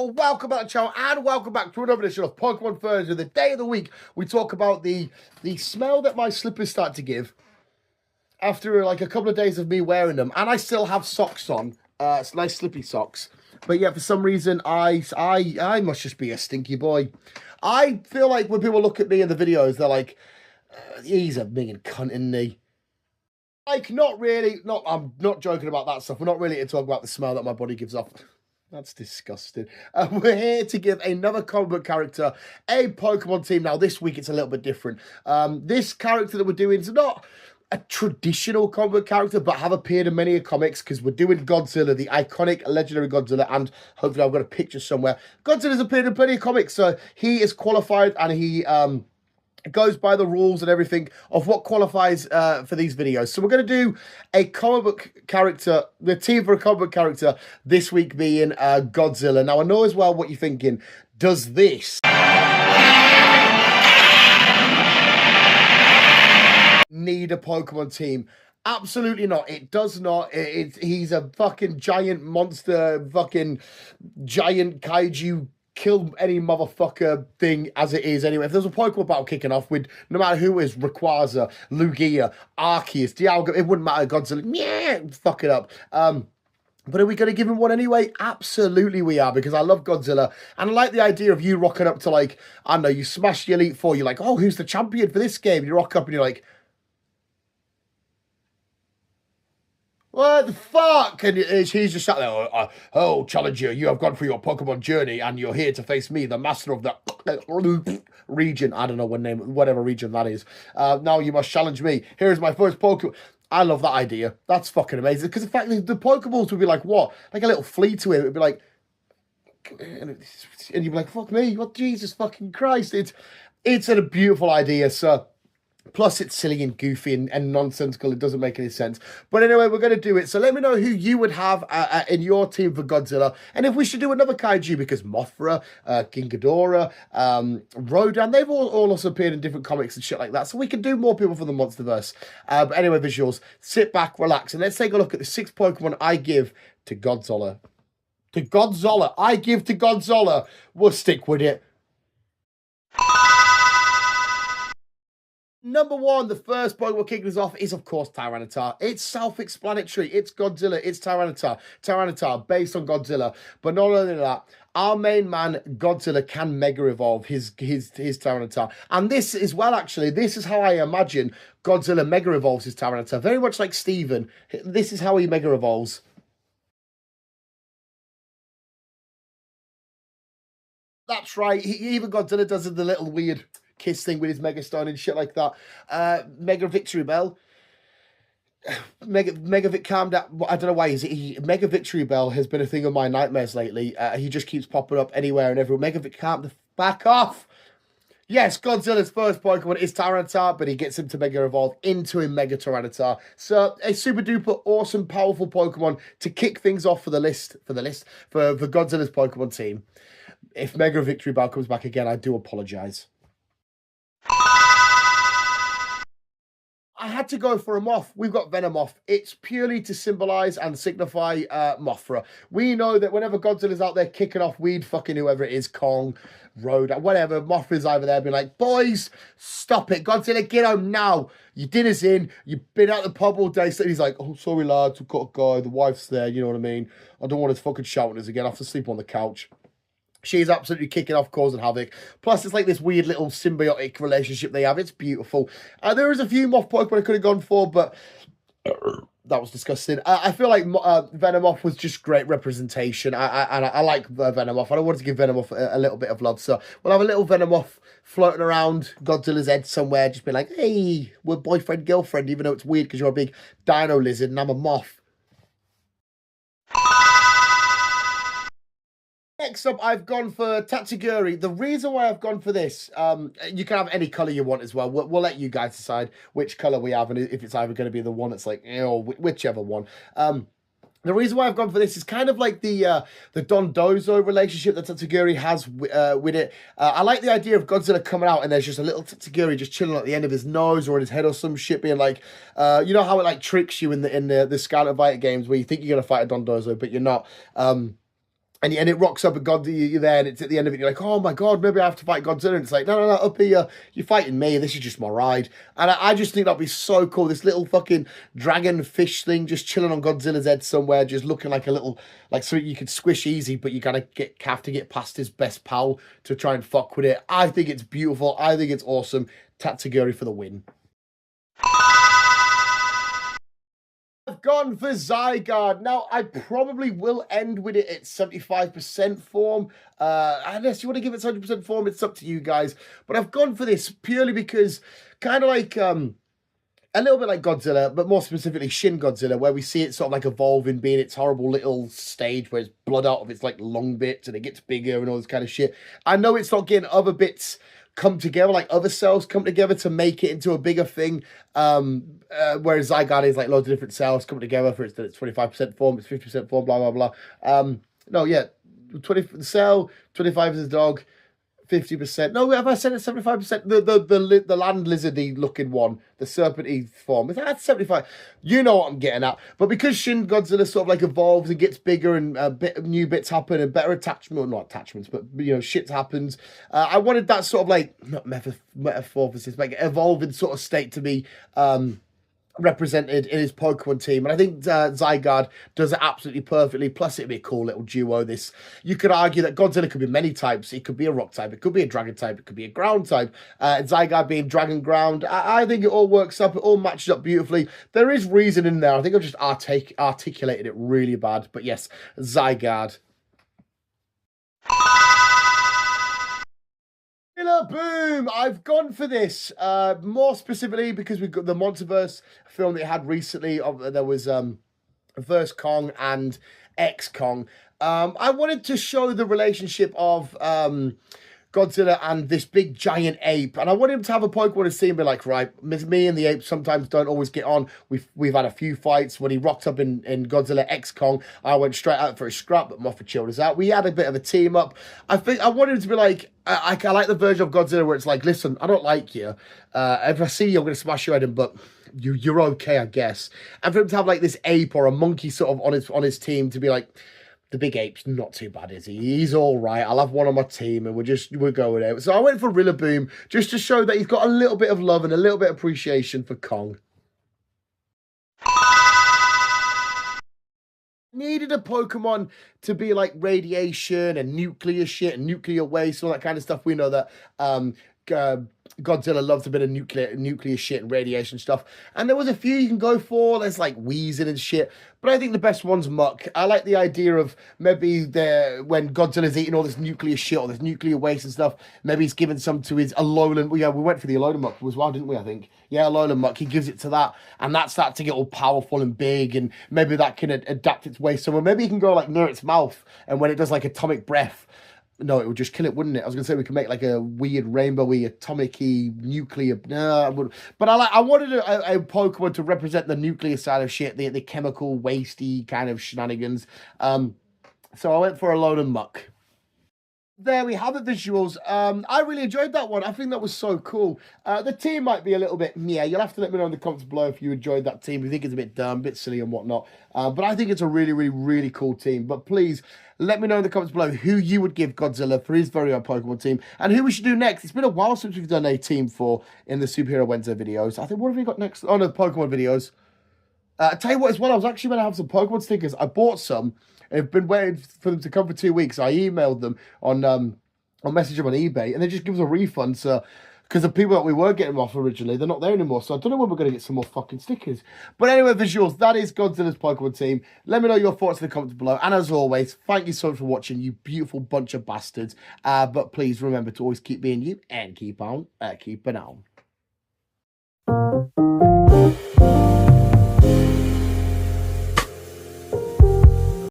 people, welcome back to the channel and welcome back to another edition of Pokemon Thursday. The day of the week, we talk about the smell that my slippers start to give after like a couple of days of me wearing them, and I still have socks on, nice slippy socks. But yeah, for some reason, I must just be a stinky boy. I feel like when people look at me in the videos, they're like, he's a minging cunt, isn't he? Like, not really, I'm not joking about that stuff. We're not really here to talk about the smell that my body gives off. That's disgusting. We're here to give another comic book character a Pokemon team. Now, this week it's a little bit different. This character that we're doing is not a traditional comic book character, but have appeared in many comics because we're doing Godzilla, the iconic, legendary Godzilla, and hopefully I've got a picture somewhere. Godzilla's appeared in plenty of comics, so he is qualified and he goes by the rules and everything of what qualifies for these videos. So we're going to do a comic book character, the team for a comic book character, this week being Godzilla. Now, I know as well what you're thinking. Does this need a Pokemon team? Absolutely not. It does not. He's a fucking giant monster, fucking giant kaiju, kill any motherfucker thing as it is anyway. If there's a Pokemon battle kicking off with, no matter who it is, Rayquaza, Lugia, Arceus, Dialga, it wouldn't matter, Godzilla, yeah, fuck it up. But are we going to give him one anyway? Absolutely we are, because I love Godzilla. And I like the idea of you rocking up to, like, I don't know, you smash the Elite Four, you're like, oh, who's the champion for this game? You rock up and you're like, what the fuck? And he's just sat there, oh, challenger, you have gone through your Pokemon journey and you're here to face me, the master of the region. I don't know what name, whatever region that is. Now you must challenge me. Here is my first Pokemon. I love that idea. That's fucking amazing. Because the fact that the Pokeballs would be like, what? Like a little flea to him. It would be like, and you'd be like, fuck me. What? Jesus fucking Christ. It's a beautiful idea, sir. Plus, it's silly and goofy and nonsensical. It doesn't make any sense. But anyway, we're going to do it. So let me know who you would have in your team for Godzilla. And if we should do another kaiju, because Mothra, King Ghidorah, Rodan, they've all also appeared in different comics and shit like that. So we can do more people for the Monsterverse. But anyway, visuals, sit back, relax, and let's take a look at the 6 Pokemon I give to Godzilla. I give to Godzilla. We'll stick with it. Number 1, the first Pokemon kicking us off is, of course, Tyranitar. It's self-explanatory. It's Godzilla. It's Tyranitar. Tyranitar, based on Godzilla. But not only that, our main man, Godzilla, can Mega Evolve his Tyranitar. And this is, well, actually, this is how I imagine Godzilla Mega Evolves his Tyranitar. Very much like Steven. This is how he Mega Evolves. That's right. Even Godzilla does the little weird kiss thing with his Megastone and shit like that. Mega Victory Bell. Mega calm down. I don't know why. Mega Victory Bell has been a thing of my nightmares lately. He just keeps popping up anywhere and everywhere. Mega calm the back off. Yes, Godzilla's first Pokemon is Tyranitar, but he gets him to Mega Evolve into a Mega Tyranitar. So a super duper awesome, powerful Pokemon to kick things off for Godzilla's Pokemon team. If Mega Victory Bell comes back again, I do apologize. I had to go for a Moth. We've got Venomoth. It's purely to symbolize and signify Mothra. We know that whenever Godzilla's out there kicking off weed, fucking whoever it is, Kong, Rodan, whatever, Mothra's over there being like, boys, stop it. Godzilla, get home now. Your dinner's in. You've been out the pub all day. So he's like, oh, sorry, lads, we've got a guy. The wife's there. You know what I mean? I don't want us fucking shouting us again. I have to sleep on the couch. She's absolutely kicking off, causing havoc. Plus, it's like this weird little symbiotic relationship they have. It's beautiful. There is a few Moth Pokemon I could have gone for, but that was disgusting. I feel like Venomoth was just great representation. I like Venomoth. I wanted to give Venomoth a little bit of love. So we'll have a little Venomoth floating around Godzilla's head somewhere. Just be like, hey, we're boyfriend, girlfriend, even though it's weird because you're a big dino lizard and I'm a moth. Next up, I've gone for Tatsugiri. The reason why I've gone for this, you can have any colour you want as well. We'll let you guys decide which colour we have and if it's either going to be the one that's like, or whichever one. The reason why I've gone for this is kind of like the Dondozo relationship that Tatsugiri has with it. I like the idea of Godzilla coming out and there's just a little Tatsugiri just chilling at the end of his nose or in his head or some shit, being like, you know how it like tricks you in the Scarlet Vita games where you think you're going to fight a Dondozo, but you're not. And it rocks up and God, you're there, and it's at the end of it. You're like, oh my God, maybe I have to fight Godzilla. And it's like, no, up here, you're fighting me. This is just my ride. And I just think that'd be so cool. This little fucking dragon fish thing just chilling on Godzilla's head somewhere, just looking like a little, like something you could squish easy, but you gotta have to get past his best pal to try and fuck with it. I think it's beautiful. I think it's awesome. Tatsuguri for the win. I've gone for Zygarde. Now, I probably will end with it at 75% form. Unless you want to give it 100% form, it's up to you guys. But I've gone for this purely because kind of like a little bit like Godzilla, but more specifically Shin Godzilla, where we see it sort of like evolving, being its horrible little stage where it's blood out of its like lung bits and it gets bigger and all this kind of shit. I know it's not getting other bits come together, like other cells come together to make it into a bigger thing. Whereas Zygarde is like loads of different cells coming together for it's 25% form, it's 50% form, blah, blah, blah. No, yeah, 20 for the cell, 25 as a dog, 50%. No, have I said it's 75%? The land lizardy looking one, the serpenty form. That's 75. You know what I'm getting at. But because Shin Godzilla sort of like evolves and gets bigger and new bits happen and better attachment, well, not attachments, but you know, shit happens. I wanted that sort of like not metamorphosis, like evolving sort of state to be represented in his Pokemon team, and I think Zygarde does it absolutely perfectly. Plus, it'd be a cool little duo. This, you could argue that Godzilla could be many types. It could be a rock type, it could be a dragon type, it could be a ground type. Zygarde being dragon ground, I think it all works up. It all matches up beautifully. There is reason in there. I think I've just articulated it really bad, but yes, Zygarde. Boom! I've gone for this more specifically because we've got the Monsterverse film that it had recently. There was Verse Kong and X Kong. I wanted to show the relationship of Godzilla and this big giant ape, and I want him to have a Pokemon to see and be like, right, me and the ape sometimes don't always get on. We've had a few fights. When he rocked up in Godzilla X Kong, I went straight out for a scrap, but Moffat chilled us out. We had a bit of a team up. I think I wanted him to be like, I like the version of Godzilla where it's like, listen, I don't like you. If I see you, I'm gonna smash your head in, but you're okay, I guess. And for him to have like this ape or a monkey sort of on his team to be like, the big ape's not too bad, is he? He's all right. I'll have one on my team, and we'll go with it. So I went for Rillaboom just to show that he's got a little bit of love and a little bit of appreciation for Kong. Needed a Pokemon to be like radiation and nuclear shit and nuclear waste, all that kind of stuff. We know that Godzilla loves a bit of nuclear shit and radiation stuff. And there was a few you can go for. There's like Weezing and shit. But I think the best one's Muck. I like the idea of maybe when Godzilla's eating all this nuclear shit or this nuclear waste and stuff, maybe he's giving some to his Alolan. We went for the Alolan Muck as well, didn't we, I think? Yeah, Alolan Muck. He gives it to that. And that's that to get all powerful and big. And maybe that can adapt its way somewhere. Maybe he can go like near its mouth. And when it does like atomic breath, no, it would just kill it, wouldn't it? I was going to say we could make like a weird rainbowy, atomic-y, nuclear... No, but I wanted a Pokemon to represent the nuclear side of shit, the chemical, wasty kind of shenanigans. So I went for Alolan Muck. There we have the visuals. I really enjoyed that one. I think that was so cool. The team might be a little bit, yeah, you'll have to let me know in the comments below if you enjoyed that team. If you think it's a bit dumb, a bit silly and whatnot. But I think it's a really, really, really cool team. But please, let me know in the comments below who you would give Godzilla for his very own Pokemon team and who we should do next. It's been a while since we've done a team for in the Superhero Wednesday videos. I think, what have we got next? Oh, no, Pokemon videos. I tell you what as well, I was actually going to have some Pokemon stickers. I bought some. I've been waiting for them to come for 2 weeks. I emailed them on message them on eBay, and they just give us a refund. So, because the people that we were getting them off originally, they're not there anymore. So I don't know when we're going to get some more fucking stickers. But anyway, visuals, that is Godzilla's Pokemon team. Let me know your thoughts in the comments below. And as always, thank you so much for watching, you beautiful bunch of bastards. But please remember to always keep being you and keep on keeping on.